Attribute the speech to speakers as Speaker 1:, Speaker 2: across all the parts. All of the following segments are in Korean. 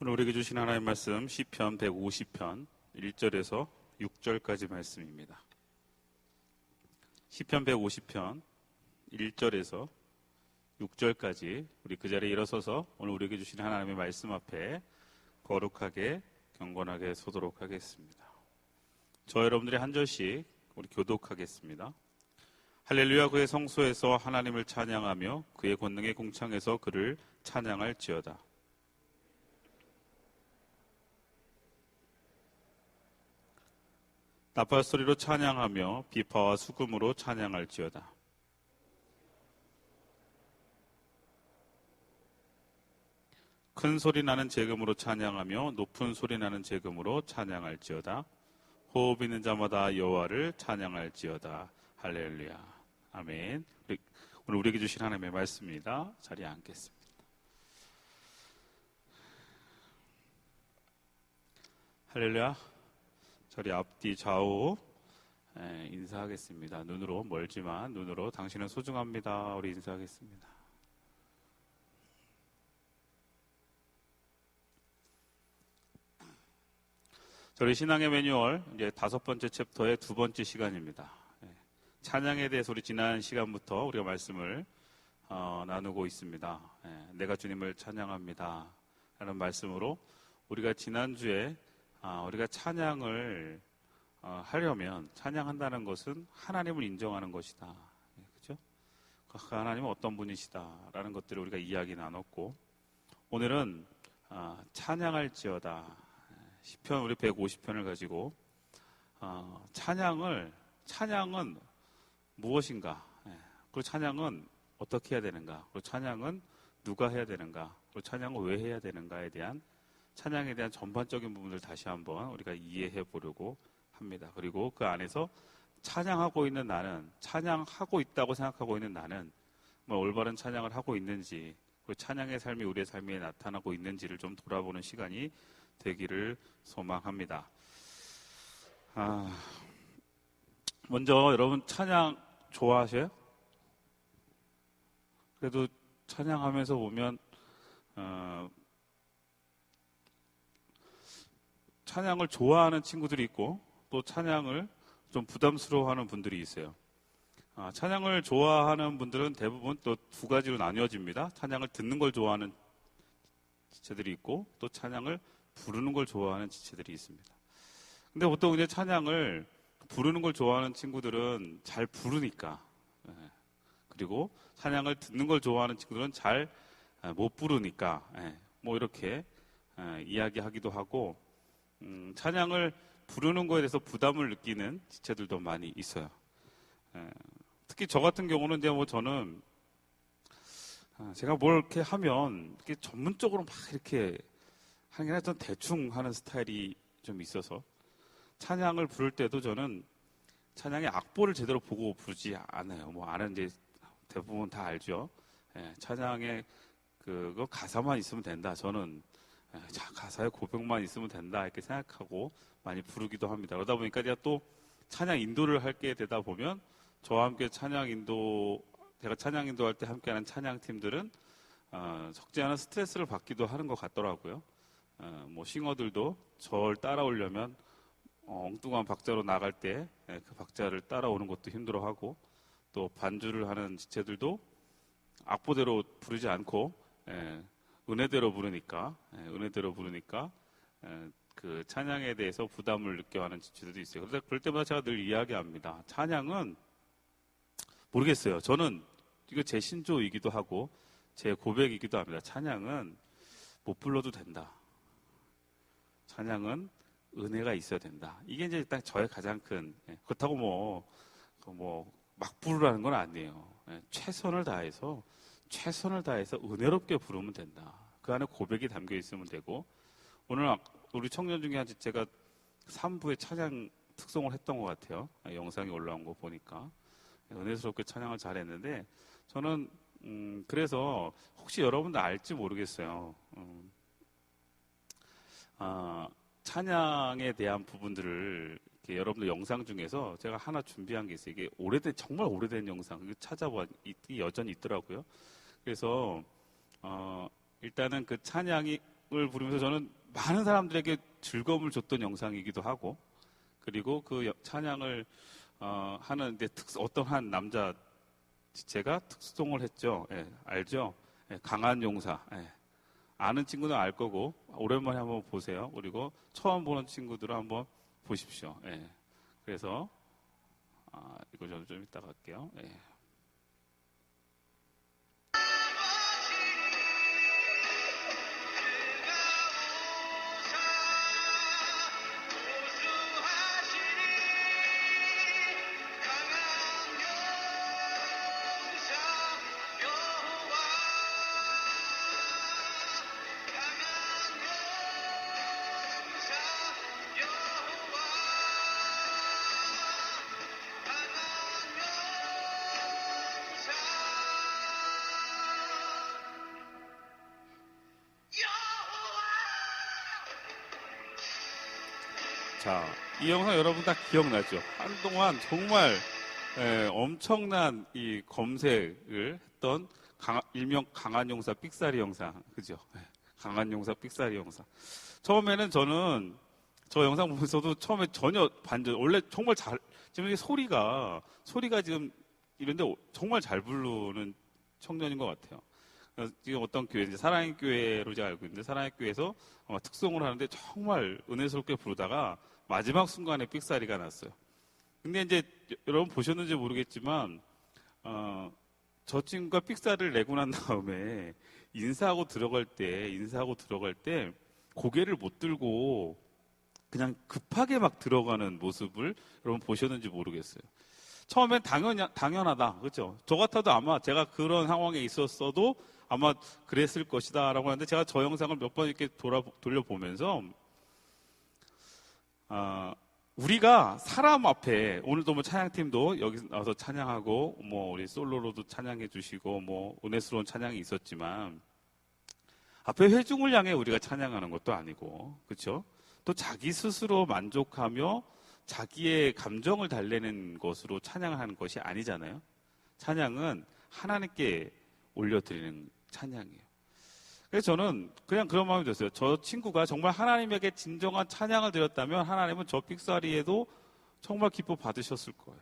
Speaker 1: 오늘 우리에게 주신 하나님의 말씀 시편 150편 1절에서 6절까지 말씀입니다. 시편 150편 1절에서 6절까지 우리 그 자리에 일어서서 오늘 우리에게 주신 하나님의 말씀 앞에 거룩하게 경건하게 서도록 하겠습니다. 저 여러분들이 한 절씩 우리 교독하겠습니다. 할렐루야. 그의 성소에서 하나님을 찬양하며 그의 권능의 궁창에서 그를 찬양할지어다. 나팔 소리로 찬양하며 비파와 수금으로 찬양할지어다. 큰 소리 나는 재금으로 찬양하며 높은 소리 나는 재금으로 찬양할지어다. 호흡 있는 자마다 여호와를 찬양할지어다. 할렐루야. 아멘. 오늘 우리에게 주신 하나님의 말씀입니다. 자리에 앉겠습니다. 할렐루야. 저리 앞뒤 좌우 인사하겠습니다. 눈으로, 멀지만 눈으로 당신은 소중합니다. 우리 인사하겠습니다. 저희 신앙의 매뉴얼 이제 5번째 챕터의 2번째 시간입니다. 찬양에 대해서 우리 지난 시간부터 우리가 말씀을 나누고 있습니다. 내가 주님을 찬양합니다 라는 말씀으로 우리가 지난주에 우리가 찬양을 하려면 찬양한다는 것은 하나님을 인정하는 것이다. 그렇죠? 그 하나님은 어떤 분이시다라는 것들을 우리가 이야기 나눴고, 오늘은 찬양할지어다. 시편 우리 150편을 가지고 찬양은 무엇인가? 그리고 찬양은 어떻게 해야 되는가? 그리고 찬양은 누가 해야 되는가? 그리고 찬양은 왜 해야 되는가에 대한 찬양에 대한 전반적인 부분을 다시 한번 우리가 이해해 보려고 합니다. 그리고 그 안에서 찬양하고 있는 나는, 찬양하고 있다고 생각하고 있는 나는 올바른 찬양을 하고 있는지, 그 찬양의 삶이 우리의 삶에 나타나고 있는지를 좀 돌아보는 시간이 되기를 소망합니다. 먼저 여러분 찬양 좋아하세요? 그래도 찬양하면서 보면 찬양을 좋아하는 친구들이 있고 또 찬양을 좀 부담스러워하는 분들이 있어요. 찬양을 좋아하는 분들은 대부분 또 두 가지로 나뉘어집니다. 찬양을 듣는 걸 좋아하는 지체들이 있고 또 찬양을 부르는 걸 좋아하는 지체들이 있습니다. 근데 보통 이제 찬양을 부르는 걸 좋아하는 친구들은 잘 부르니까, 그리고 찬양을 듣는 걸 좋아하는 친구들은 잘 못 부르니까 이렇게 이야기하기도 하고, 찬양을 부르는 거에 대해서 부담을 느끼는 지체들도 많이 있어요. 특히 저 같은 경우는 이제 저는 제가 뭘 이렇게 하면 이렇게 전문적으로 막 이렇게 하긴 하여튼 대충 하는 스타일이 좀 있어서 찬양을 부를 때도 저는 찬양의 악보를 제대로 보고 부르지 않아요. 아는 이제 대부분 다 알죠. 찬양의 그거 가사만 있으면 된다. 저는 가사의 고백만 있으면 된다 이렇게 생각하고 많이 부르기도 합니다. 그러다 보니까 제가 또 찬양 인도를 할게 되다 보면 저와 함께 제가 찬양 인도할 때 함께하는 찬양 팀들은 적지 않은 스트레스를 받기도 하는 것 같더라고요. 싱어들도 저를 따라오려면 엉뚱한 박자로 나갈 때 그 박자를 따라오는 것도 힘들어하고, 또 반주를 하는 지체들도 악보대로 부르지 않고 은혜대로 부르니까 그 찬양에 대해서 부담을 느껴하는 지체들도 있어요. 그럴 때마다 제가 늘 이야기합니다. 찬양은 모르겠어요. 저는 이거 제 신조이기도 하고 제 고백이기도 합니다. 찬양은 못 불러도 된다. 찬양은 은혜가 있어야 된다. 이게 이제 일단 저의 가장 큰, 그렇다고 막 부르라는 건 아니에요. 최선을 다해서 은혜롭게 부르면 된다. 그 안에 고백이 담겨 있으면 되고, 오늘 우리 청년 중에 한 제가 3부에 찬양 특송을 했던 것 같아요. 영상이 올라온 거 보니까 은혜스럽게 찬양을 잘했는데, 저는 그래서 혹시 여러분들 알지 모르겠어요. 찬양에 대한 부분들을 여러분들 영상 중에서 제가 하나 준비한 게 있어요. 이게 정말 오래된 영상, 이거 찾아봐, 여전히 있더라고요. 그래서 일단은 그 찬양이 부르면서 저는 많은 사람들에게 즐거움을 줬던 영상이기도 하고, 그리고 그 찬양을 하는데 어떤 한 남자 제가 특수송을 했죠. 예, 알죠? 예, 강한 용사. 예. 아는 친구는 알 거고 오랜만에 한번 보세요. 그리고 처음 보는 친구들은 한번 보십시오. 예. 그래서 이거 좀 이따 갈게요. 예. 자, 이 영상 여러분 다 기억나죠? 한동안 정말 엄청난 이 검색을 했던 일명 강한 용사 삑사리 영상, 그죠? 강한 용사 삑사리 영상. 처음에는 저는 저 영상 보면서도 처음에 전혀 원래 정말 지금 이게 소리가 지금 이런데 정말 잘 부르는 청년인 것 같아요. 지금 어떤 교회, 이제 사랑의 교회로 제가 알고 있는데, 사랑의 교회에서 특송을 하는데 정말 은혜스럽게 부르다가 마지막 순간에 삑사리가 났어요. 근데 이제 여러분 보셨는지 모르겠지만, 저 친구가 삑사리를 내고 난 다음에 인사하고 들어갈 때 고개를 못 들고 그냥 급하게 막 들어가는 모습을 여러분 보셨는지 모르겠어요. 처음엔 당연하다. 그렇죠? 저 같아도 아마 제가 그런 상황에 있었어도 아마 그랬을 것이다 라고 하는데, 제가 저 영상을 몇 번 이렇게 돌려보면서 우리가 사람 앞에, 오늘도 뭐 찬양팀도 여기 나와서 찬양하고, 뭐 우리 솔로로도 찬양해 주시고, 뭐 은혜스러운 찬양이 있었지만, 앞에 회중을 향해 우리가 찬양하는 것도 아니고, 그렇죠? 또 자기 스스로 만족하며 자기의 감정을 달래는 것으로 찬양하는 것이 아니잖아요. 찬양은 하나님께 올려드리는 찬양이에요. 그래서 저는 그냥 그런 마음이 들었어요. 저 친구가 정말 하나님에게 진정한 찬양을 드렸다면 하나님은 저 삑사리에도 정말 기뻐 받으셨을 거예요.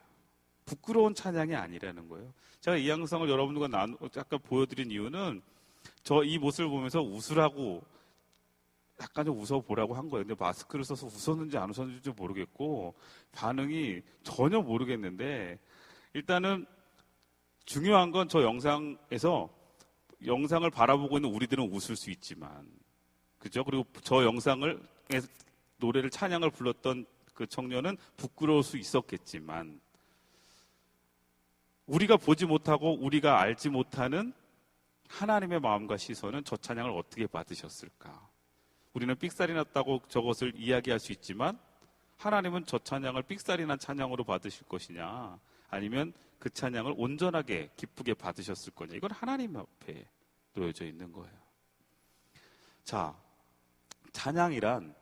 Speaker 1: 부끄러운 찬양이 아니라는 거예요. 제가 이 영상을 여러분들과 약간 보여드린 이유는 저 이 모습을 보면서 웃으라고, 약간 좀 웃어보라고 한 거예요. 근데 마스크를 써서 웃었는지 안 웃었는지 모르겠고, 반응이 전혀 모르겠는데, 일단은 중요한 건 저 영상을 바라보고 있는 우리들은 웃을 수 있지만, 그죠? 그리고 저 영상을, 노래를, 찬양을 불렀던 그 청년은 부끄러울 수 있었겠지만, 우리가 보지 못하고 우리가 알지 못하는 하나님의 마음과 시선은 저 찬양을 어떻게 받으셨을까? 우리는 삑사리 났다고 저것을 이야기할 수 있지만, 하나님은 저 찬양을 삑사리 난 찬양으로 받으실 것이냐, 아니면 그 찬양을 온전하게 기쁘게 받으셨을 거냐, 이건 하나님 앞에 놓여져 있는 거예요. 자, 찬양이란,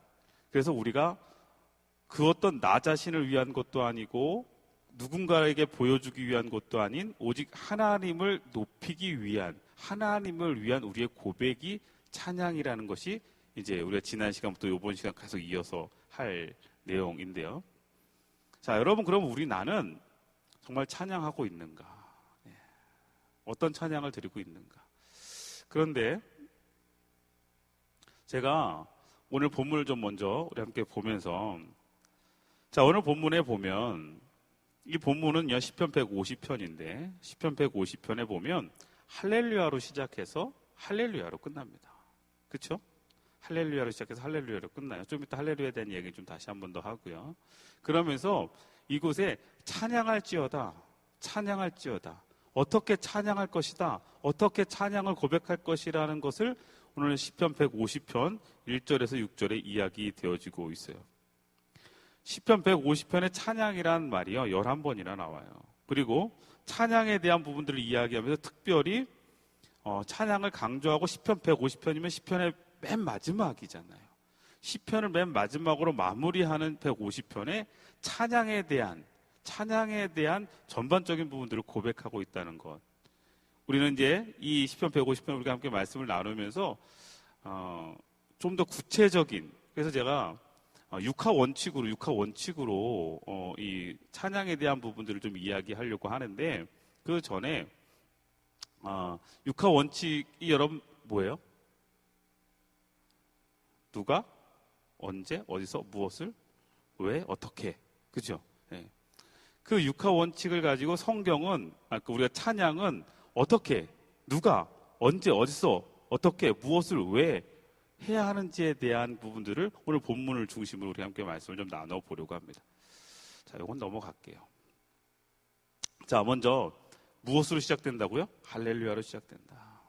Speaker 1: 그래서 우리가 그 어떤 나 자신을 위한 것도 아니고 누군가에게 보여주기 위한 것도 아닌, 오직 하나님을 높이기 위한, 하나님을 위한 우리의 고백이 찬양이라는 것이 이제 우리가 지난 시간부터 이번 시간 계속 이어서 할 내용인데요. 자, 여러분, 그럼 나는 정말 찬양하고 있는가? 어떤 찬양을 드리고 있는가? 그런데 제가 오늘 본문을 좀 먼저 우리 함께 보면서, 자, 오늘 본문에 보면, 이 본문은요 시편 150편인데 시편 150편에 보면 할렐루야로 시작해서 할렐루야로 끝납니다. 그렇죠? 할렐루야로 시작해서 할렐루야로 끝나요. 좀 이따 할렐루야에 대한 얘기 좀 다시 한 번 더 하고요. 그러면서 이곳에 찬양할지어다, 찬양할지어다, 어떻게 찬양할 것이다, 어떻게 찬양을 고백할 것이라는 것을 오늘 시편 150편 1절에서 6절에 이야기되어지고 있어요. 시편 150편의 찬양이란 말이요 11번이나 나와요. 그리고 찬양에 대한 부분들을 이야기하면서 특별히 찬양을 강조하고, 시편 150편이면 시편의 맨 마지막이잖아요. 시편을 맨 마지막으로 마무리하는 150편에 찬양에 대한 전반적인 부분들을 고백하고 있다는 것. 우리는 이제 이 시편 150편 우리가 함께 말씀을 나누면서 좀 더 구체적인, 그래서 제가 육하 원칙으로 이 찬양에 대한 부분들을 좀 이야기하려고 하는데, 그 전에 육하 원칙이 여러분 뭐예요? 누가, 언제, 어디서, 무엇을, 왜, 어떻게, 그죠? 네. 그 육하 원칙을 가지고 성경은, 우리가 찬양은 어떻게, 누가, 언제, 어디서, 어떻게, 무엇을 왜 해야 하는지에 대한 부분들을 오늘 본문을 중심으로 우리 함께 말씀을 좀 나눠보려고 합니다. 자, 이건 넘어갈게요. 자, 먼저 무엇으로 시작된다고요? 할렐루야로 시작된다.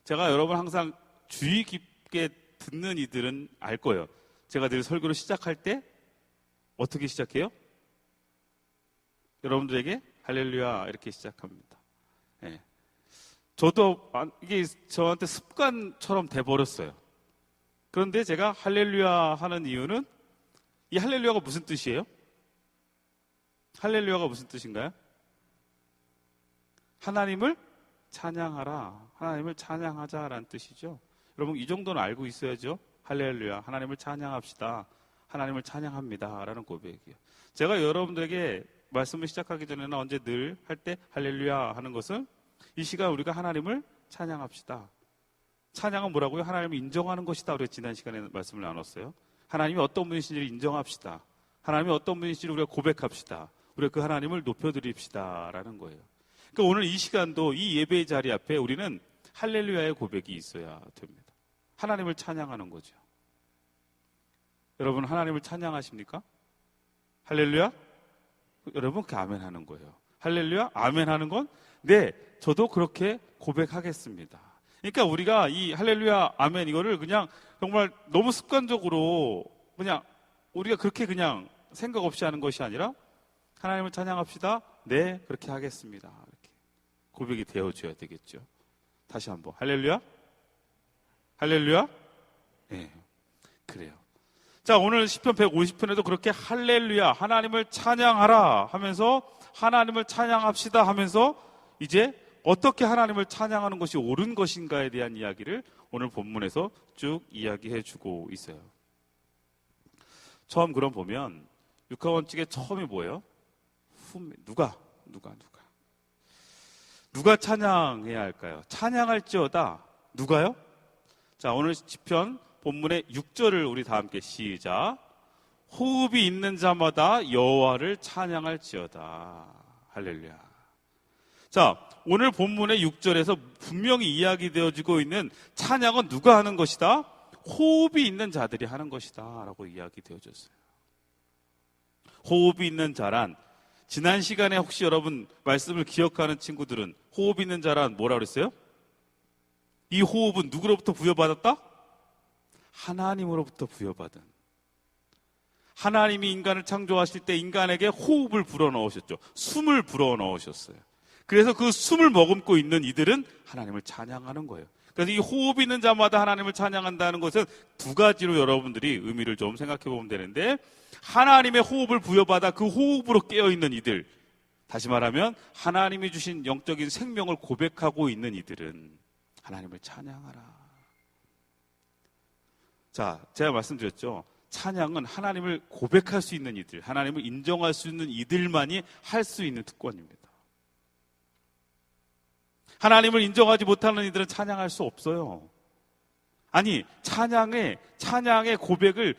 Speaker 1: 제가 여러분 항상 주의 깊게 듣는 이들은 알 거예요. 제가 늘 설교를 시작할 때 어떻게 시작해요? 여러분들에게 할렐루야 이렇게 시작합니다. 네. 저도 이게 저한테 습관처럼 돼버렸어요. 그런데 제가 할렐루야 하는 이유는, 이 할렐루야가 무슨 뜻이에요? 할렐루야가 무슨 뜻인가요? 하나님을 찬양하라, 하나님을 찬양하자라는 뜻이죠. 여러분 이 정도는 알고 있어야죠. 할렐루야, 하나님을 찬양합시다, 하나님을 찬양합니다 라는 고백이에요. 제가 여러분들에게 말씀을 시작하기 전에나 언제 늘 할 때 할렐루야 하는 것은, 이 시간 우리가 하나님을 찬양합시다. 찬양은 뭐라고요? 하나님을 인정하는 것이다. 우리가 지난 시간에 말씀을 나눴어요. 하나님이 어떤 분이신지를 인정합시다. 하나님이 어떤 분이신지를 우리가 고백합시다. 우리가 그 하나님을 높여드립시다 라는 거예요. 그러니까 오늘 이 시간도 이 예배의 자리 앞에 우리는 할렐루야의 고백이 있어야 됩니다. 하나님을 찬양하는 거죠. 여러분 하나님을 찬양하십니까? 할렐루야? 여러분 그 아멘 하는 거예요. 할렐루야? 아멘 하는 건, 네, 저도 그렇게 고백하겠습니다. 그러니까 우리가 이 할렐루야, 아멘 이거를 그냥 정말 너무 습관적으로 그냥 우리가 그렇게 그냥 생각 없이 하는 것이 아니라, 하나님을 찬양합시다. 네, 그렇게 하겠습니다. 이렇게 고백이 되어줘야 되겠죠. 다시 한번 할렐루야, 할렐루야. 네, 그래요. 자, 오늘 시편 150편에도 그렇게 할렐루야, 하나님을 찬양하라 하면서, 하나님을 찬양합시다 하면서 이제 어떻게 하나님을 찬양하는 것이 옳은 것인가에 대한 이야기를 오늘 본문에서 쭉 이야기해 주고 있어요. 처음 그럼 보면 육하원칙의 처음이 뭐예요? 누가 찬양해야 할까요? 찬양할지어다. 누가요? 자, 오늘 시편 본문의 6절을 우리 다 함께 시작. 호흡이 있는 자마다 여호와를 찬양할지어다. 할렐루야. 자, 오늘 본문의 6절에서 분명히 이야기되어지고 있는 찬양은 누가 하는 것이다? 호흡이 있는 자들이 하는 것이다 라고 이야기되어졌어요. 호흡이 있는 자란, 지난 시간에 혹시 여러분 말씀을 기억하는 친구들은 호흡 있는 자란 뭐라 그랬어요? 이 호흡은 누구로부터 부여받았다? 하나님으로부터 부여받은. 하나님이 인간을 창조하실 때 인간에게 호흡을 불어넣으셨죠. 숨을 불어넣으셨어요. 그래서 그 숨을 머금고 있는 이들은 하나님을 찬양하는 거예요. 그래서 이 호흡 있는 자마다 하나님을 찬양한다는 것은 두 가지로 여러분들이 의미를 좀 생각해 보면 되는데, 하나님의 호흡을 부여받아 그 호흡으로 깨어있는 이들, 다시 말하면 하나님이 주신 영적인 생명을 고백하고 있는 이들은 하나님을 찬양하라. 자, 제가 말씀드렸죠. 찬양은 하나님을 고백할 수 있는 이들, 하나님을 인정할 수 있는 이들만이 할 수 있는 특권입니다. 하나님을 인정하지 못하는 이들은 찬양할 수 없어요. 아니, 찬양의 고백을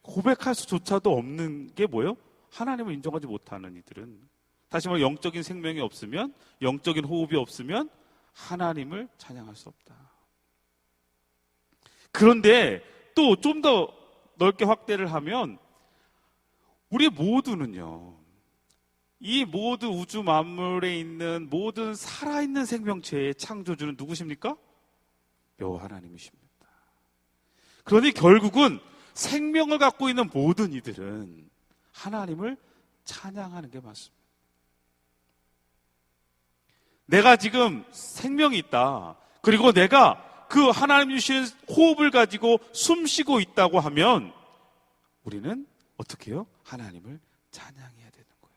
Speaker 1: 고백할 수조차도 없는 게 뭐예요? 하나님을 인정하지 못하는 이들은, 다시 말해 영적인 생명이 없으면, 영적인 호흡이 없으면 하나님을 찬양할 수 없다. 그런데 또 좀 더 넓게 확대를 하면, 우리 모두는요, 이 모든 우주 만물에 있는 모든 살아있는 생명체의 창조주는 누구십니까? 여호와 하나님이십니다. 그러니 결국은 생명을 갖고 있는 모든 이들은 하나님을 찬양하는 게 맞습니다. 내가 지금 생명이 있다, 그리고 내가 그 하나님 주시는 호흡을 가지고 숨 쉬고 있다고 하면 우리는 어떻게 해요? 하나님을 찬양해야 되는 거예요.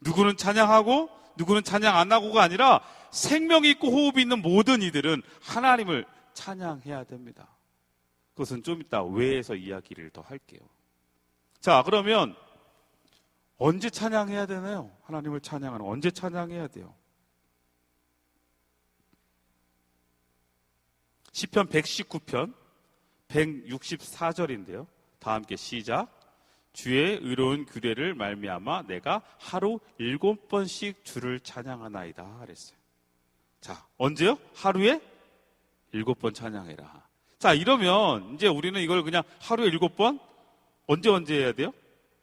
Speaker 1: 누구는 찬양하고 누구는 찬양 안 하고가 아니라 생명이 있고 호흡이 있는 모든 이들은 하나님을 찬양해야 됩니다. 그것은 좀 이따 외에서 이야기를 더 할게요. 자, 그러면 언제 찬양해야 되나요? 하나님을 찬양하는 언제 찬양해야 돼요? 시편 119편 164절인데요. 다 함께 시작. 주의 의로운 규례를 말미암아 내가 하루 7번씩 주를 찬양하나이다 그랬어요. 자, 언제요? 하루에 7번 찬양해라. 자, 이러면 이제 우리는 이걸 그냥 하루에 7번 언제 해야 돼요?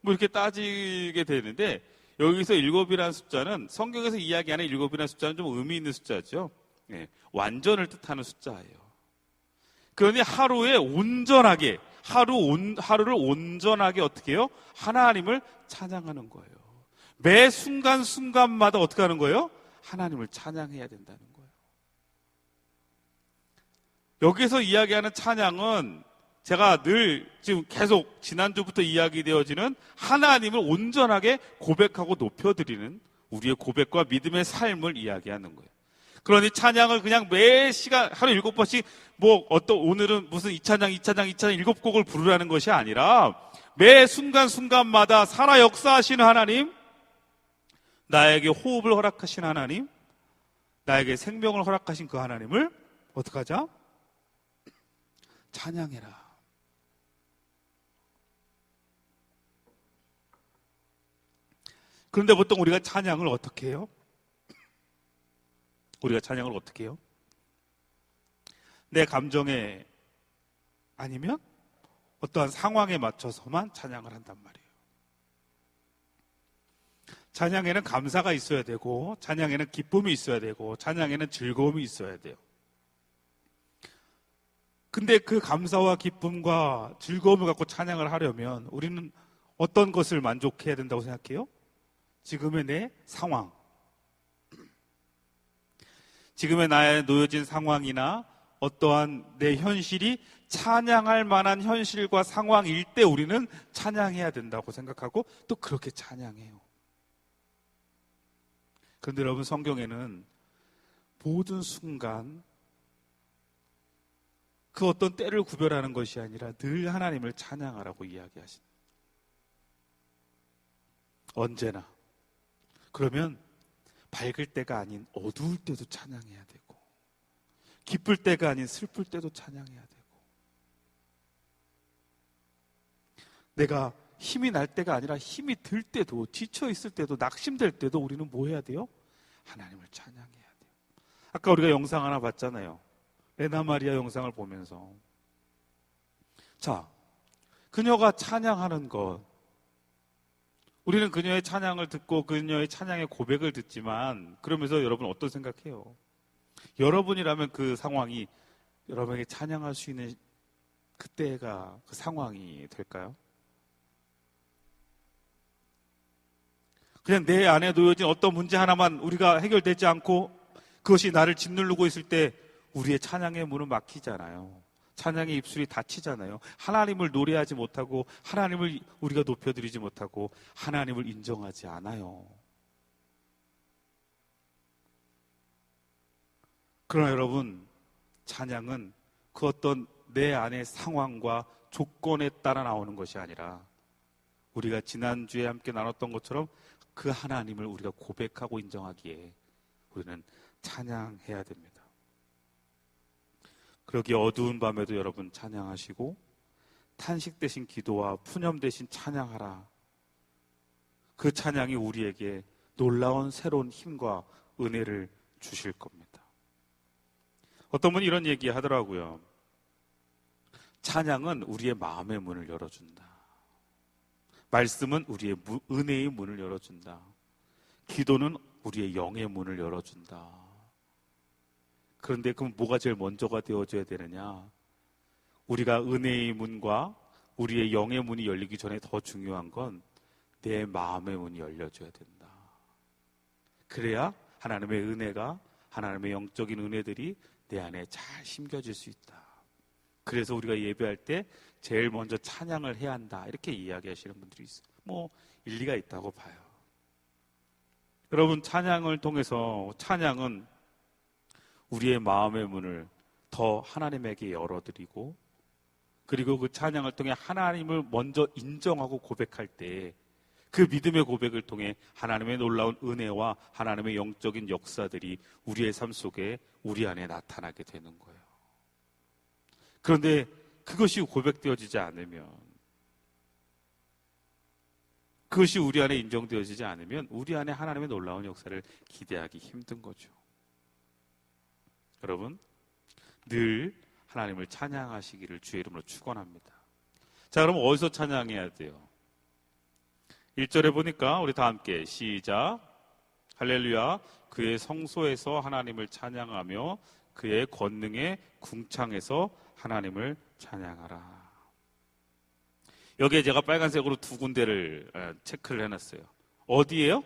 Speaker 1: 뭐 이렇게 따지게 되는데, 여기서 7이라는 숫자는 성경에서 이야기하는 7이라는 숫자는 좀 의미 있는 숫자죠. 예, 완전을 뜻하는 숫자예요. 그러니 하루에 온전하게 하루를 온전하게 어떻게 해요? 하나님을 찬양하는 거예요. 매 순간순간마다 어떻게 하는 거예요? 하나님을 찬양해야 된다는 거예요. 여기서 이야기하는 찬양은 제가 늘 지금 계속 지난주부터 이야기되어지는 하나님을 온전하게 고백하고 높여드리는 우리의 고백과 믿음의 삶을 이야기하는 거예요. 그러니 찬양을 그냥 매 시간 하루 7번씩 오늘은 무슨 이 찬양 7곡을 부르라는 것이 아니라 매 순간순간마다 살아 역사하시는 하나님, 나에게 호흡을 허락하신 하나님, 나에게 생명을 허락하신 그 하나님을 어떻게 하자? 찬양해라. 그런데 보통 우리가 찬양을 어떻게 해요? 내 감정에 아니면 어떠한 상황에 맞춰서만 찬양을 한단 말이에요. 찬양에는 감사가 있어야 되고, 찬양에는 기쁨이 있어야 되고, 찬양에는 즐거움이 있어야 돼요. 근데 그 감사와 기쁨과 즐거움을 갖고 찬양을 하려면 우리는 어떤 것을 만족해야 된다고 생각해요? 지금의 내 상황, 지금의 나의 놓여진 상황이나 어떠한 내 현실이 찬양할 만한 현실과 상황일 때 우리는 찬양해야 된다고 생각하고 또 그렇게 찬양해요. 그런데 여러분, 성경에는 모든 순간 그 어떤 때를 구별하는 것이 아니라 늘 하나님을 찬양하라고 이야기하십니다. 언제나. 그러면 밝을 때가 아닌 어두울 때도 찬양해야 되고, 기쁠 때가 아닌 슬플 때도 찬양해야 되고, 내가 힘이 날 때가 아니라 힘이 들 때도, 지쳐 있을 때도, 낙심될 때도 우리는 뭐 해야 돼요? 하나님을 찬양해야 돼요. 아까 우리가 영상 하나 봤잖아요. 레나 마리아 영상을 보면서, 자, 그녀가 찬양하는 것, 우리는 그녀의 찬양을 듣고 그녀의 찬양의 고백을 듣지만, 그러면서 여러분 어떤 생각해요? 여러분이라면 그 상황이 여러분에게 찬양할 수 있는 그때가 그 상황이 될까요? 그냥 내 안에 놓여진 어떤 문제 하나만 우리가 해결되지 않고 그것이 나를 짓누르고 있을 때 우리의 찬양의 문은 막히잖아요. 찬양의 입술이 닫히잖아요. 하나님을 노래하지 못하고, 하나님을 우리가 높여드리지 못하고, 하나님을 인정하지 않아요. 그러나 여러분, 찬양은 그 어떤 내 안의 상황과 조건에 따라 나오는 것이 아니라, 우리가 지난주에 함께 나눴던 것처럼 그 하나님을 우리가 고백하고 인정하기에 우리는 찬양해야 됩니다. 그러기에 어두운 밤에도 여러분 찬양하시고, 탄식 대신 기도와 푸념 대신 찬양하라. 그 찬양이 우리에게 놀라운 새로운 힘과 은혜를 주실 겁니다. 어떤 분이 이런 얘기 하더라고요. 찬양은 우리의 마음의 문을 열어준다. 말씀은 우리의 은혜의 문을 열어준다. 기도는 우리의 영의 문을 열어준다. 그런데 그럼 뭐가 제일 먼저가 되어줘야 되느냐? 우리가 은혜의 문과 우리의 영의 문이 열리기 전에 더 중요한 건 내 마음의 문이 열려줘야 된다. 그래야 하나님의 은혜가, 하나님의 영적인 은혜들이 내 안에 잘 심겨질 수 있다. 그래서 우리가 예배할 때 제일 먼저 찬양을 해야 한다, 이렇게 이야기하시는 분들이 있어요. 뭐 일리가 있다고 봐요. 여러분, 찬양을 통해서, 찬양은 우리의 마음의 문을 더 하나님에게 열어드리고 그리고 그 찬양을 통해 하나님을 먼저 인정하고 고백할 때 그 믿음의 고백을 통해 하나님의 놀라운 은혜와 하나님의 영적인 역사들이 우리의 삶 속에 우리 안에 나타나게 되는 거예요. 그런데 그것이 고백되어지지 않으면, 그것이 우리 안에 인정되어지지 않으면 우리 안에 하나님의 놀라운 역사를 기대하기 힘든 거죠. 여러분, 늘 하나님을 찬양하시기를 주의 이름으로 축원합니다. 자, 그럼 어디서 찬양해야 돼요? 1절에 보니까 우리 다 함께 시작. 할렐루야. 그의 성소에서 하나님을 찬양하며 그의 권능의 궁창에서 하나님을 찬양하라. 여기에 제가 빨간색으로 두 군데를 체크를 해놨어요. 어디예요?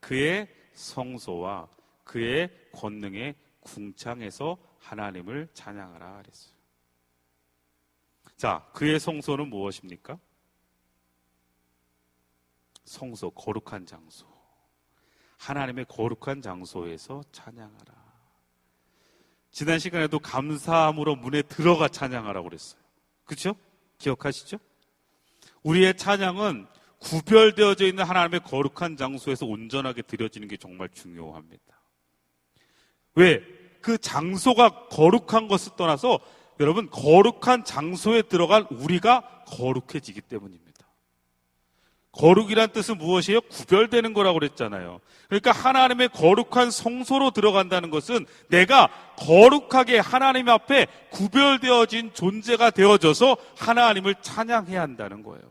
Speaker 1: 그의 성소와 그의 권능의 궁창에서 하나님을 찬양하라 그랬어요. 자, 그의 성소는 무엇입니까? 성소, 거룩한 장소. 하나님의 거룩한 장소에서 찬양하라. 지난 시간에도 감사함으로 문에 들어가 찬양하라고 그랬어요. 그렇죠? 기억하시죠? 우리의 찬양은 구별되어져 있는 하나님의 거룩한 장소에서 온전하게 드려지는 게 정말 중요합니다. 왜? 그 장소가 거룩한 것을 떠나서 여러분, 거룩한 장소에 들어간 우리가 거룩해지기 때문입니다. 거룩이란 뜻은 무엇이에요? 구별되는 거라고 그랬잖아요. 그러니까 하나님의 거룩한 성소로 들어간다는 것은 내가 거룩하게 하나님 앞에 구별되어진 존재가 되어져서 하나님을 찬양해야 한다는 거예요.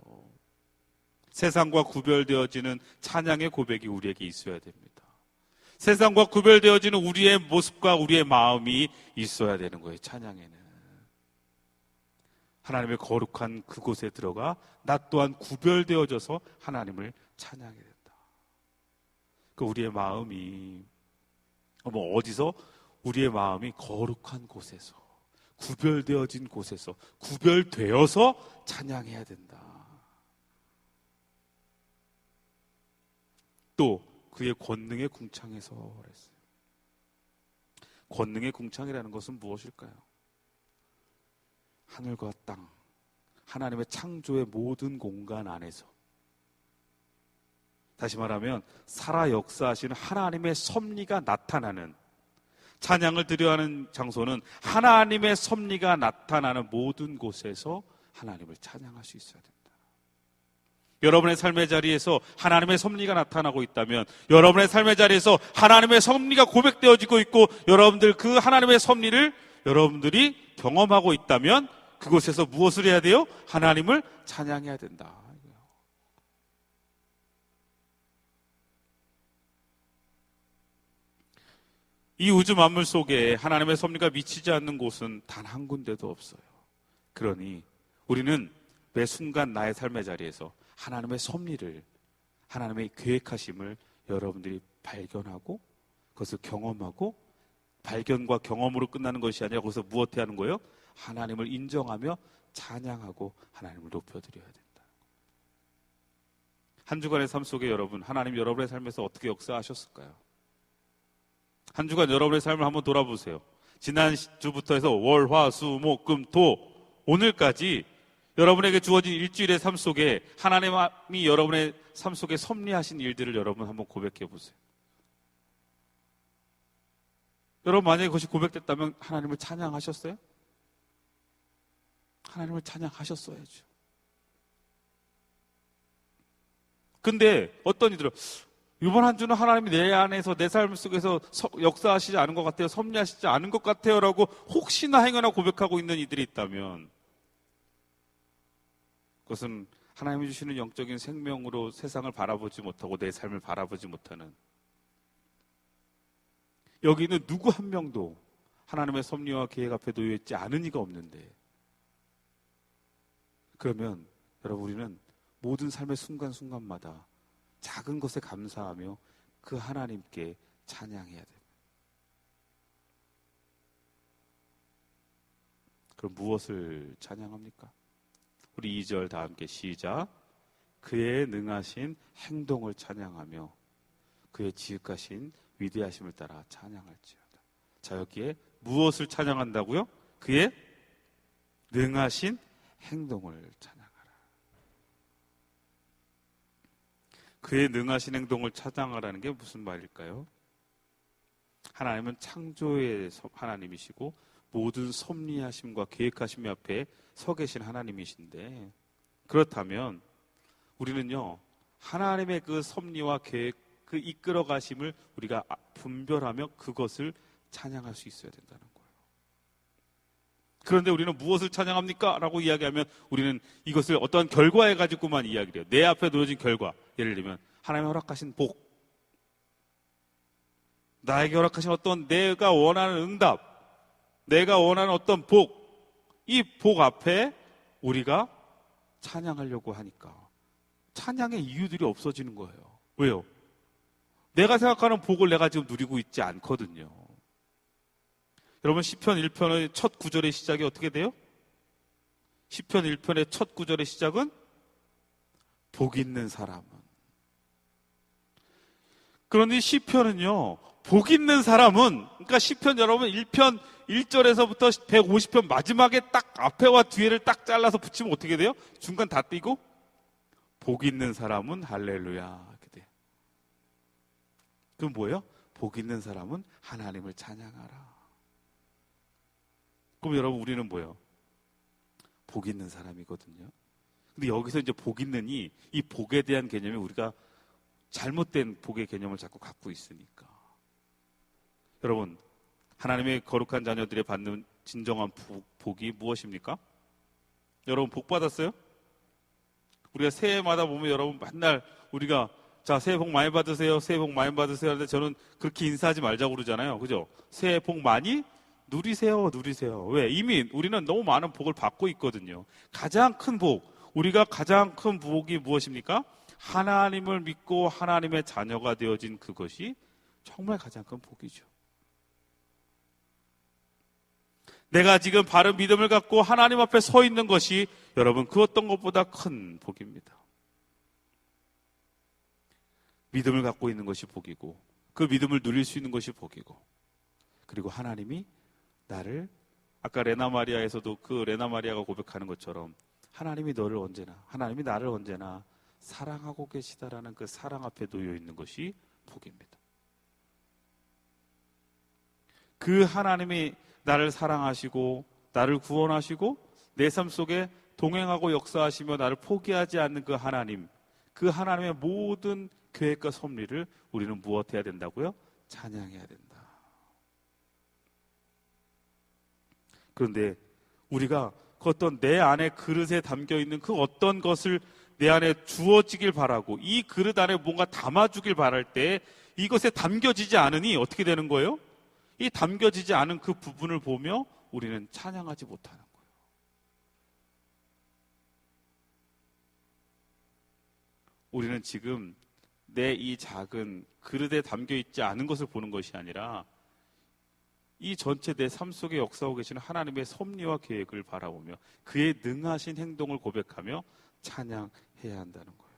Speaker 1: 세상과 구별되어지는 찬양의 고백이 우리에게 있어야 됩니다. 세상과 구별되어지는 우리의 모습과 우리의 마음이 있어야 되는 거예요. 찬양에는 하나님의 거룩한 그곳에 들어가 나 또한 구별되어져서 하나님을 찬양해야 된다. 그 우리의 마음이 어디서? 우리의 마음이 거룩한 곳에서, 구별되어진 곳에서, 구별되어서 찬양해야 된다. 또 그의 권능의 궁창에서 그랬어요. 권능의 궁창이라는 것은 무엇일까요? 하늘과 땅, 하나님의 창조의 모든 공간 안에서, 다시 말하면 살아 역사하시는 하나님의 섭리가 나타나는, 찬양을 드려야 하는 장소는 하나님의 섭리가 나타나는 모든 곳에서 하나님을 찬양할 수 있어야 됩니다. 여러분의 삶의 자리에서 하나님의 섭리가 나타나고 있다면, 여러분의 삶의 자리에서 하나님의 섭리가 고백되어지고 있고, 여러분들 그 하나님의 섭리를 여러분들이 경험하고 있다면 그곳에서 무엇을 해야 돼요? 하나님을 찬양해야 된다. 이 우주 만물 속에 하나님의 섭리가 미치지 않는 곳은 단 한 군데도 없어요. 그러니 우리는 매 순간 나의 삶의 자리에서 하나님의 섭리를, 하나님의 계획하심을 여러분들이 발견하고 그것을 경험하고, 발견과 경험으로 끝나는 것이 아니라 거기서 무엇해야 하는 거예요? 하나님을 인정하며 찬양하고 하나님을 높여드려야 된다. 한 주간의 삶 속에 여러분, 하나님 여러분의 삶에서 어떻게 역사하셨을까요? 한 주간 여러분의 삶을 한번 돌아보세요. 지난 주부터 해서 월, 화, 수, 목, 금, 토, 오늘까지 여러분에게 주어진 일주일의 삶 속에 하나님이 여러분의 삶 속에 섭리하신 일들을 여러분 한번 고백해 보세요. 여러분 만약에 그것이 고백됐다면 하나님을 찬양하셨어요? 하나님을 찬양하셨어야죠. 근데 어떤 이들은 이번 한 주는 하나님이 내 안에서, 내 삶 속에서 역사하시지 않은 것 같아요, 섭리하시지 않은 것 같아요 라고 혹시나 행여나 고백하고 있는 이들이 있다면 그것은 하나님이 주시는 영적인 생명으로 세상을 바라보지 못하고 내 삶을 바라보지 못하는, 여기 있는 누구 한 명도 하나님의 섭리와 계획 앞에 놓여있지 않은 이가 없는데, 그러면 여러분 우리는 모든 삶의 순간순간마다 작은 것에 감사하며 그 하나님께 찬양해야 됩니다. 그럼 무엇을 찬양합니까? 우리 2절 다 함께 시작. 그의 능하신 행동을 찬양하며 그의 지극하신 위대하심을 따라 찬양할지어다. 자, 여기에 무엇을 찬양한다고요? 그의 능하신 행동을 찬양하라. 그의 능하신 행동을 찬양하라는 게 무슨 말일까요? 하나님은 창조의 하나님이시고 모든 섭리하심과 계획하심 앞에 서 계신 하나님이신데, 그렇다면 우리는요, 하나님의 그 섭리와 계획, 그 이끌어 가심을 우리가 분별하며 그것을 찬양할 수 있어야 된다는 거예요. 그런데 우리는 무엇을 찬양합니까? 라고 이야기하면 우리는 이것을 어떤 결과에 가지고만 이야기를 해요. 내 앞에 놓여진 결과, 예를 들면 하나님의 허락하신 복, 나에게 허락하신 어떤 내가 원하는 응답, 내가 원하는 어떤 복, 이 복 앞에 우리가 찬양하려고 하니까 찬양의 이유들이 없어지는 거예요. 왜요? 내가 생각하는 복을 내가 지금 누리고 있지 않거든요. 여러분, 시편 1편의 첫 구절의 시작이 어떻게 돼요? 시편 1편의 첫 구절의 시작은 복 있는 사람은. 그런데 시편은요, 복 있는 사람은, 그러니까 시편 여러분 1편 1절에서부터 150편 마지막에 딱 앞에와 뒤에를 딱 잘라서 붙이면 어떻게 돼요? 중간 다 띄고 복 있는 사람은 할렐루야 이렇게 돼요. 그럼 뭐예요? 복 있는 사람은 하나님을 찬양하라. 그럼 여러분, 우리는 뭐예요? 복 있는 사람이거든요. 근데 여기서 이제 복 있는이, 이 복에 대한 개념이 우리가 잘못된 복의 개념을 자꾸 갖고 있으니까. 여러분, 하나님의 거룩한 자녀들이 받는 진정한 복이 무엇입니까? 여러분, 복 받았어요? 우리가 새해마다 보면 여러분 맨날 우리가 자, 새해 복 많이 받으세요, 새해 복 많이 받으세요 하는데 저는 그렇게 인사하지 말자고 그러잖아요. 그죠? 새해 복 많이 누리세요, 누리세요. 왜? 이미 우리는 너무 많은 복을 받고 있거든요. 가장 큰 복, 우리가 가장 큰 복이 무엇입니까? 하나님을 믿고 하나님의 자녀가 되어진 그것이 정말 가장 큰 복이죠. 내가 지금 바른 믿음을 갖고 하나님 앞에 서 있는 것이 여러분, 그 어떤 것보다 큰 복입니다. 믿음을 갖고 있는 것이 복이고, 그 믿음을 누릴 수 있는 것이 복이고, 그리고 하나님이 나를, 아까 레나 마리아에서도 그 레나 마리아가 고백하는 것처럼 하나님이 너를 언제나, 하나님이 나를 언제나 사랑하고 계시다라는 그 사랑 앞에 놓여 있는 것이 복입니다. 그 하나님이 나를 사랑하시고 나를 구원하시고 내 삶 속에 동행하고 역사하시며 나를 포기하지 않는 그 하나님, 그 하나님의 모든 계획과 섭리를 우리는 무엇해야 된다고요? 찬양해야 된다. 그런데 우리가 그 어떤 내 안에 그릇에 담겨있는 그 어떤 것을 내 안에 주어지길 바라고, 이 그릇 안에 뭔가 담아주길 바랄 때 이것에 담겨지지 않으니 어떻게 되는 거예요? 이 담겨지지 않은 그 부분을 보며 우리는 찬양하지 못하는 거예요. 우리는 지금 내 이 작은 그릇에 담겨있지 않은 것을 보는 것이 아니라 이 전체 내 삶 속에 역사하고 계시는 하나님의 섭리와 계획을 바라보며 그의 능하신 행동을 고백하며 찬양해야 한다는 거예요.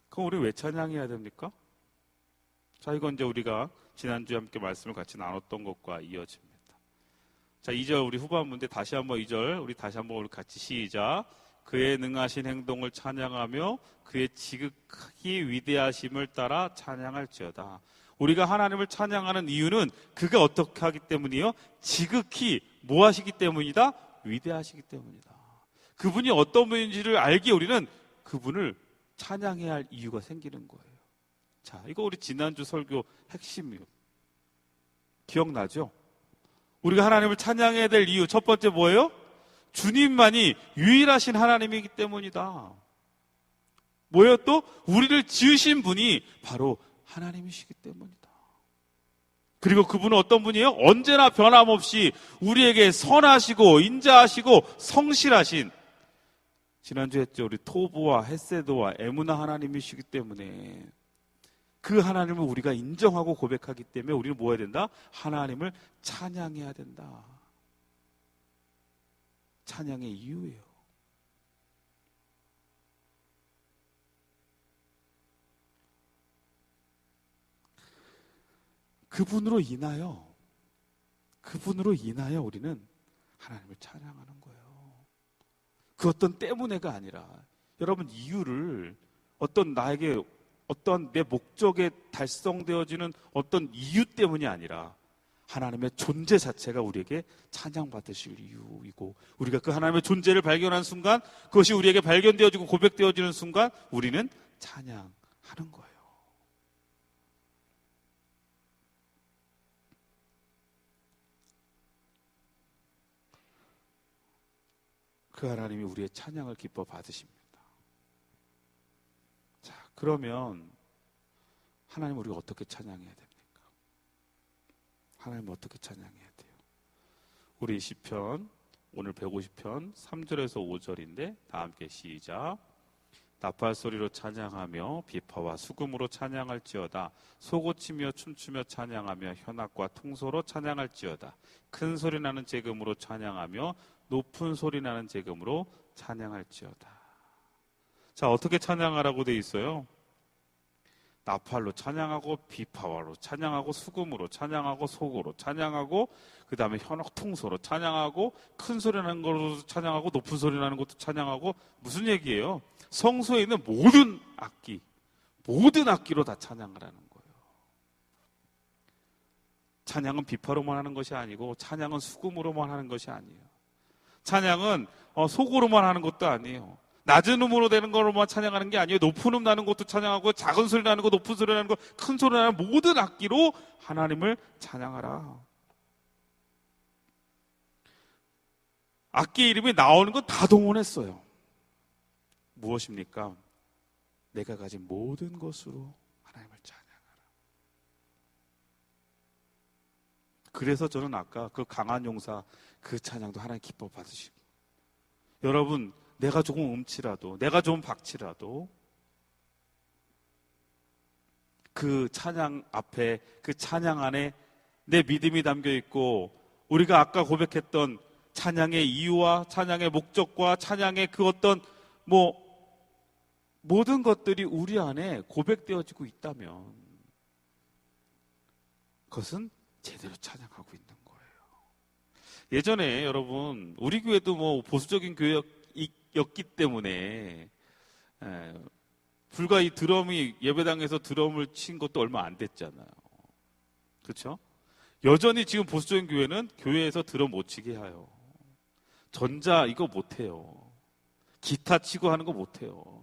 Speaker 1: 그럼 우리 왜 찬양해야 됩니까? 자, 이건 이제 우리가 지난주에 함께 말씀을 같이 나눴던 것과 이어집니다. 자, 2절 우리 후반부인데 다시 한번 2절 우리 다시 한번 우리 같이 시작. 그의 능하신 행동을 찬양하며 그의 지극히 위대하심을 따라 찬양할지어다. 우리가 하나님을 찬양하는 이유는 그가 어떻게 하기 때문이요? 지극히 뭐 하시기 때문이다? 위대하시기 때문이다. 그분이 어떤 분인지를 알기에 우리는 그분을 찬양해야 할 이유가 생기는 거예요. 자, 이거 우리 지난주 설교 핵심이요. 기억나죠? 우리가 하나님을 찬양해야 될 이유 첫 번째 뭐예요? 주님만이 유일하신 하나님이기 때문이다. 뭐예요 또? 우리를 지으신 분이 바로 하나님이시기 때문이다. 그리고 그분은 어떤 분이에요? 언제나 변함없이 우리에게 선하시고 인자하시고 성실하신, 지난주에 했죠. 우리 토브와 헤세드와 에무나 하나님이시기 때문에 그 하나님을 우리가 인정하고 고백하기 때문에 우리는 뭐 해야 된다? 하나님을 찬양해야 된다. 찬양의 이유예요. 그분으로 인하여 우리는 하나님을 찬양하는 거예요. 그 어떤 때문에가 아니라 여러분 이유를 어떤 나에게 어떤 내 목적에 달성되어지는 어떤 이유 때문이 아니라 하나님의 존재 자체가 우리에게 찬양받으실 이유이고 우리가 그 하나님의 존재를 발견한 순간 그것이 우리에게 발견되어지고 고백되어지는 순간 우리는 찬양하는 거예요. 그 하나님이 우리의 찬양을 기뻐 받으십니다. 자, 그러면 하나님 우리가 어떻게 찬양해야 됩니까? 하나님 어떻게 찬양해야 돼요? 우리 시편 오늘 150편 3절에서 5절인데 다 함께 시작. 나팔 소리로 찬양하며 비파와 수금으로 찬양할지어다. 소고치며 춤추며 찬양하며 현악과 통소로 찬양할지어다. 큰 소리 나는 재금으로 찬양하며 높은 소리 나는 재금으로 찬양할지어다. 자, 어떻게 찬양하라고 돼 있어요? 나팔로 찬양하고 비파와로 찬양하고 수금으로 찬양하고 소고로 찬양하고 그 다음에 현악 통소로 찬양하고 큰 소리 나는 것으로 찬양하고 높은 소리 나는 것도 찬양하고. 무슨 얘기예요? 성소에 있는 모든 악기로 다 찬양을 하는 거예요. 찬양은 비파로만 하는 것이 아니고 찬양은 수금으로만 하는 것이 아니에요. 찬양은 소고로만 하는 것도 아니에요. 낮은 음으로 되는 거로만 찬양하는 게 아니에요. 높은 음 나는 것도 찬양하고 작은 소리 나는 거, 높은 소리 나는 거, 큰 소리 나는 모든 악기로 하나님을 찬양하라. 악기 이름이 나오는 건 다 동원했어요. 무엇입니까? 내가 가진 모든 것으로 하나님을 찬양하라. 그래서 저는 아까 그 강한 용사 그 찬양도 하나님 기뻐 받으시고, 여러분 내가 조금 음치라도 내가 좀 박치라도 그 찬양 앞에 그 찬양 안에 내 믿음이 담겨 있고 우리가 아까 고백했던 찬양의 이유와 찬양의 목적과 찬양의 그 어떤 모든 것들이 우리 안에 고백되어지고 있다면 그것은 제대로 찬양하고 있는 거예요. 예전에 여러분 우리 교회도 보수적인 교회였기 때문에 불과 이 드럼이 예배당에서 드럼을 친 것도 얼마 안 됐잖아요. 그렇죠? 여전히 지금 보수적인 교회는 교회에서 드럼 못 치게 해요. 전자 이거 못 해요. 기타 치고 하는 거 못 해요.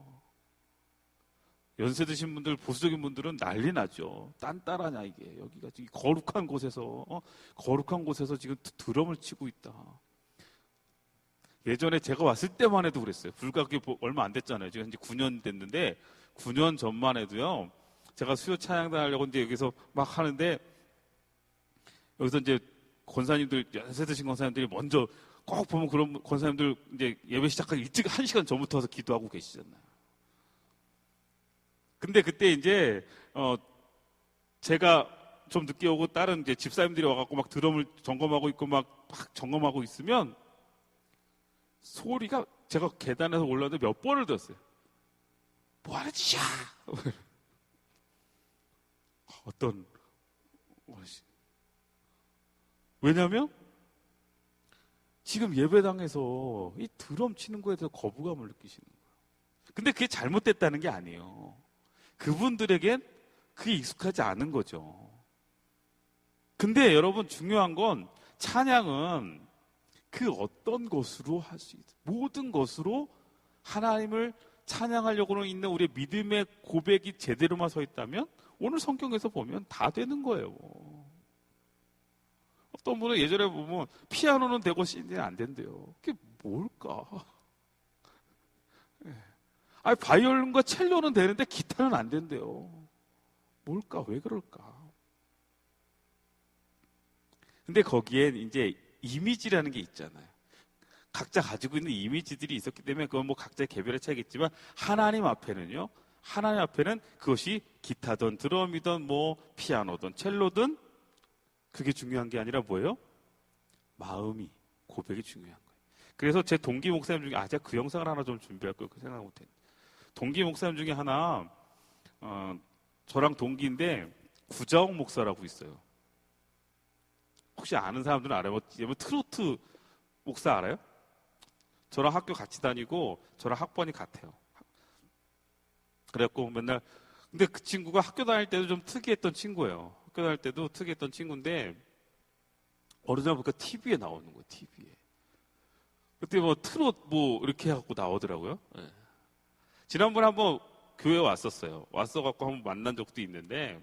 Speaker 1: 연세 드신 분들, 보수적인 분들은 난리 나죠. 딴따라냐 이게. 여기가 지금 거룩한 곳에서 지금 드럼을 치고 있다. 예전에 제가 왔을 때만 해도 그랬어요. 불과 그게 얼마 안 됐잖아요. 지금 이제 9년 됐는데 9년 전만 해도요. 제가 수요 찬양단 하려고 이제 여기서 막 하는데 여기서 이제 권사님들, 연세 드신 권사님들이 먼저 꼭 보면 그런 권사님들 이제 예배 시작하기 일찍 1시간 전부터 와서 기도하고 계시잖아요. 근데 그때 이제 제가 좀 늦게 오고 다른 이제 집사님들이 와갖고 막 드럼을 점검하고 있고 막 점검하고 있으면 소리가 제가 계단에서 올라왔는데 몇 번을 들었어요. 뭐 하는 짓이야? 왜냐면 지금 예배당에서 이 드럼 치는 거에 대해서 거부감을 느끼시는 거예요. 근데 그게 잘못됐다는 게 아니에요. 그분들에겐 그게 익숙하지 않은 거죠. 근데 여러분 중요한 건 찬양은 그 어떤 것으로 할 수 있어요. 모든 것으로 하나님을 찬양하려고 있는 우리의 믿음의 고백이 제대로만 서 있다면 오늘 성경에서 보면 다 되는 거예요. 어떤 분은 예전에 보면 피아노는 되고 CD는 안 된대요. 그게 뭘까? 아니 바이올린과 첼로는 되는데 기타는 안 된대요. 뭘까? 왜 그럴까? 근데 거기엔 이제 이미지라는 게 있잖아요. 각자 가지고 있는 이미지들이 있었기 때문에 그건 각자의 개별의 차이겠지만 하나님 앞에는 그것이 기타든 드럼이든 피아노든 첼로든 그게 중요한 게 아니라 뭐예요? 마음이, 고백이 중요한 거예요. 그래서 제 동기 목사님 중에 제가 그 영상을 하나 좀 준비할 걸 생각 못했는데 동기 목사님 중에 하나 저랑 동기인데 구자옥 목사라고 있어요. 혹시 아는 사람들은 알아요? 트로트 목사 알아요? 저랑 학교 같이 다니고 저랑 학번이 같아요. 그래갖고 맨날 근데 그 친구가 학교 다닐 때도 좀 특이했던 친구예요. 학교 다닐 때도 특이했던 친구인데 어느 날 보니까 TV에 나오는 거예요. TV에. 그때 뭐 트롯 뭐 이렇게 해갖고 나오더라고요. 네. 지난번에 한번 교회 왔었어요. 왔어갖고 한번 만난 적도 있는데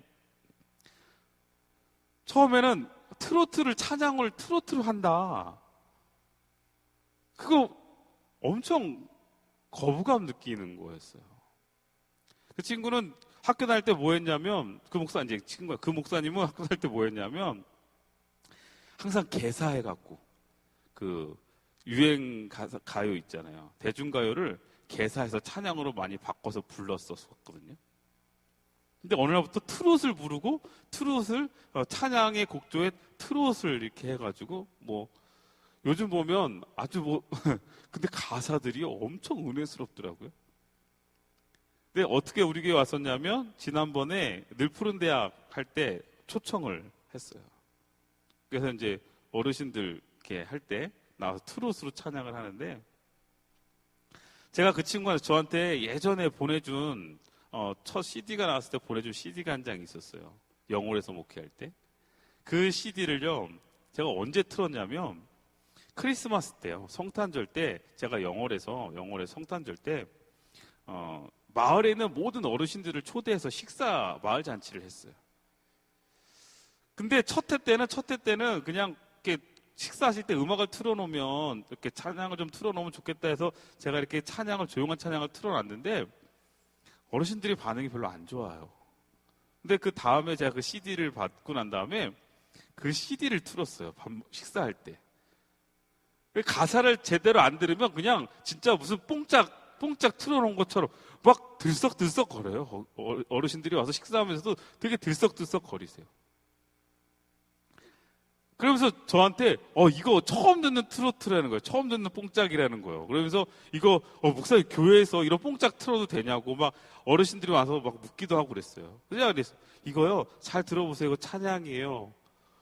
Speaker 1: 처음에는 트로트를 찬양을 트로트로 한다. 그거 엄청 거부감 느끼는 거였어요. 그 친구는 학교 다닐 때 뭐 했냐면 그 목사님은 학교 다닐 때 뭐 했냐면 항상 개사해갖고 그 유행 가요 있잖아요. 대중가요를 개사해서 찬양으로 많이 바꿔서 불렀었거든요. 근데 어느 날부터 트롯을 부르고 트롯을 찬양의 곡조에 트롯을 이렇게 해가지고 뭐 요즘 보면 아주 뭐 근데 가사들이 엄청 은혜스럽더라고요. 근데 어떻게 우리 교회 왔었냐면 지난번에 늘푸른 대학 할 때 초청을 했어요. 그래서 이제 어르신들 이렇게 할 때 나와서 트롯으로 찬양을 하는데 제가 그 친구가 저한테 예전에 보내준 첫 CD가 나왔을 때 보내준 CD가 한 장이 있었어요. 영월에서 목회할 때. 그 CD를요, 제가 언제 틀었냐면, 크리스마스 때요. 성탄절 때, 제가 영월에 성탄절 때, 마을에 있는 모든 어르신들을 초대해서 식사 마을 잔치를 했어요. 근데 첫 해 때는 그냥 이렇게 식사하실 때 음악을 틀어놓으면, 이렇게 찬양을 좀 틀어놓으면 좋겠다 해서 제가 이렇게 조용한 찬양을 틀어놨는데, 어르신들이 반응이 별로 안 좋아요. 근데 그 다음에 제가 그 CD를 받고 난 다음에 그 CD를 틀었어요. 식사할 때. 가사를 제대로 안 들으면 그냥 진짜 무슨 뽕짝 틀어놓은 것처럼 막 들썩들썩 거려요. 어르신들이 와서 식사하면서도 되게 들썩들썩 거리세요. 그러면서 저한테 이거 처음 듣는 트로트라는 거예요. 처음 듣는 뽕짝이라는 거예요. 그러면서 이거 목사님 교회에서 이런 뽕짝 틀어도 되냐고 막 어르신들이 와서 막 묻기도 하고 그랬어요. 그래서 그랬어요. 이거요 잘 들어보세요. 이거 찬양이에요.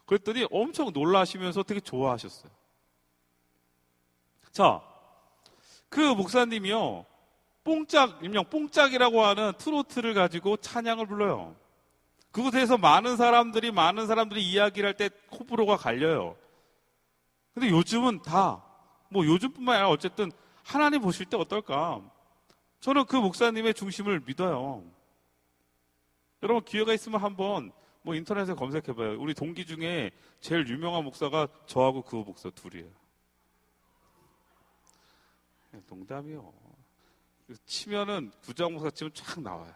Speaker 1: 그랬더니 엄청 놀라시면서 되게 좋아하셨어요. 자, 그 목사님이요 일명 뽕짝이라고 하는 트로트를 가지고 찬양을 불러요. 그곳에서 많은 사람들이 이야기를 할 때 호불호가 갈려요. 근데 요즘은 요즘뿐만 아니라 어쨌든 하나님 보실 때 어떨까? 저는 그 목사님의 중심을 믿어요. 여러분 기회가 있으면 한번 인터넷에 검색해봐요. 우리 동기 중에 제일 유명한 목사가 저하고 그 목사 둘이에요. 농담이요. 치면은 구장 목사 치면 쫙 나와요.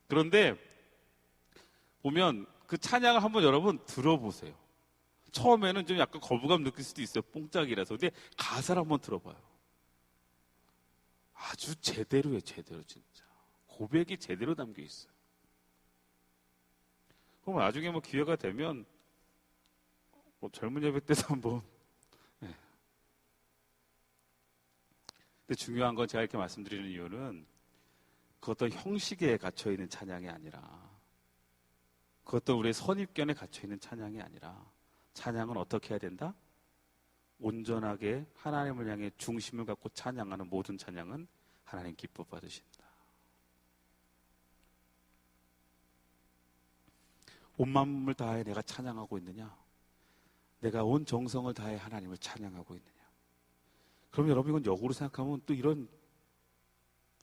Speaker 1: 그런데 보면 그 찬양을 한번 여러분 들어보세요. 처음에는 좀 약간 거부감 느낄 수도 있어요. 뽕짝이라서. 근데 가사를 한번 들어봐요. 아주 제대로예요. 제대로 진짜. 고백이 제대로 담겨 있어요. 그럼 나중에 기회가 되면 젊은 예배 때도 한번 네. 근데 중요한 건 제가 이렇게 말씀드리는 이유는 그 어떤 형식에 갇혀있는 찬양이 아니라 그것도 우리의 선입견에 갇혀있는 찬양이 아니라 찬양은 어떻게 해야 된다? 온전하게 하나님을 향해 중심을 갖고 찬양하는 모든 찬양은 하나님 기뻐 받으신다. 온 마음을 다해 내가 찬양하고 있느냐? 내가 온 정성을 다해 하나님을 찬양하고 있느냐? 그럼 여러분 이건 역으로 생각하면 또 이런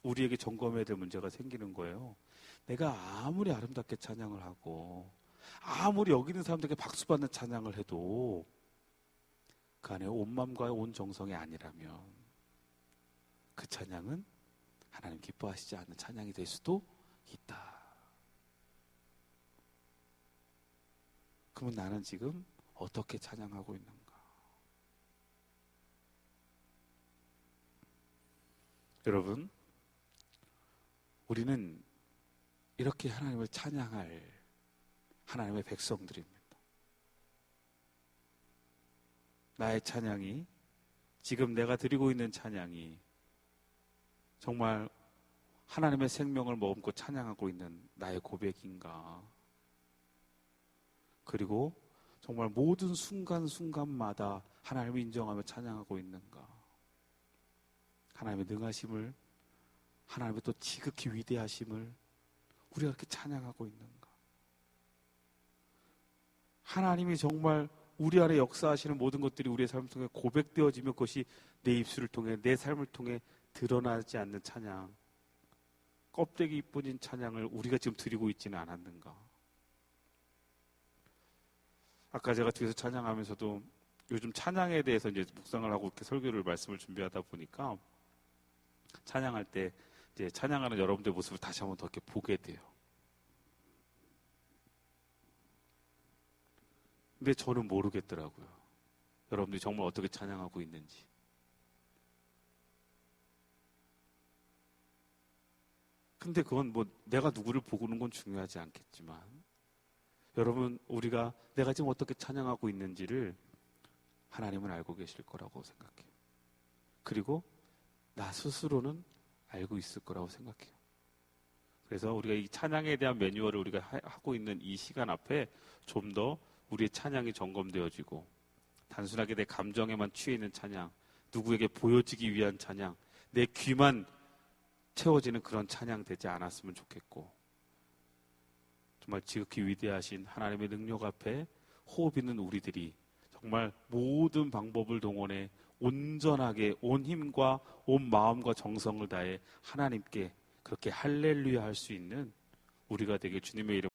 Speaker 1: 우리에게 점검해야 될 문제가 생기는 거예요. 내가 아무리 아름답게 찬양을 하고 아무리 여기 있는 사람들에게 박수 받는 찬양을 해도 그 안에 온 마음과 온 정성이 아니라면 그 찬양은 하나님 기뻐하시지 않는 찬양이 될 수도 있다. 그러면 나는 지금 어떻게 찬양하고 있는가? 여러분, 우리는 이렇게 하나님을 찬양할 하나님의 백성들입니다. 나의 찬양이, 지금 내가 드리고 있는 찬양이 정말 하나님의 생명을 머금고 찬양하고 있는 나의 고백인가? 그리고 정말 모든 순간순간마다 하나님을 인정하며 찬양하고 있는가? 하나님의 능하심을, 하나님의 또 지극히 위대하심을 우리가 그렇게 찬양하고 있는가? 하나님이 정말 우리 안에 역사하시는 모든 것들이 우리의 삶을 통해 고백되어지며 그것이 내 입술을 통해, 내 삶을 통해 드러나지 않는 찬양, 껍데기 뿐인 찬양을 우리가 지금 드리고 있지는 않았는가? 아까 제가 뒤에서 찬양하면서도 요즘 찬양에 대해서 이제 묵상을 하고 이렇게 설교를 말씀을 준비하다 보니까 찬양할 때 이제 찬양하는 여러분들의 모습을 다시 한번 더 이렇게 보게 돼요. 근데 저는 모르겠더라고요. 여러분들이 정말 어떻게 찬양하고 있는지. 근데 그건 뭐 내가 누구를 보고는 건 중요하지 않겠지만 여러분, 우리가 내가 지금 어떻게 찬양하고 있는지를 하나님은 알고 계실 거라고 생각해요. 그리고 나 스스로는 알고 있을 거라고 생각해요. 그래서 우리가 이 찬양에 대한 매뉴얼을 우리가 하고 있는 이 시간 앞에 좀 더 우리의 찬양이 점검되어지고 단순하게 내 감정에만 취해 있는 찬양, 누구에게 보여지기 위한 찬양, 내 귀만 채워지는 그런 찬양 되지 않았으면 좋겠고 정말 지극히 위대하신 하나님의 능력 앞에 호흡 있는 우리들이 정말 모든 방법을 동원해 온전하게 온 힘과 온 마음과 정성을 다해 하나님께 그렇게 할렐루야 할 수 있는 우리가 되게 주님의 이름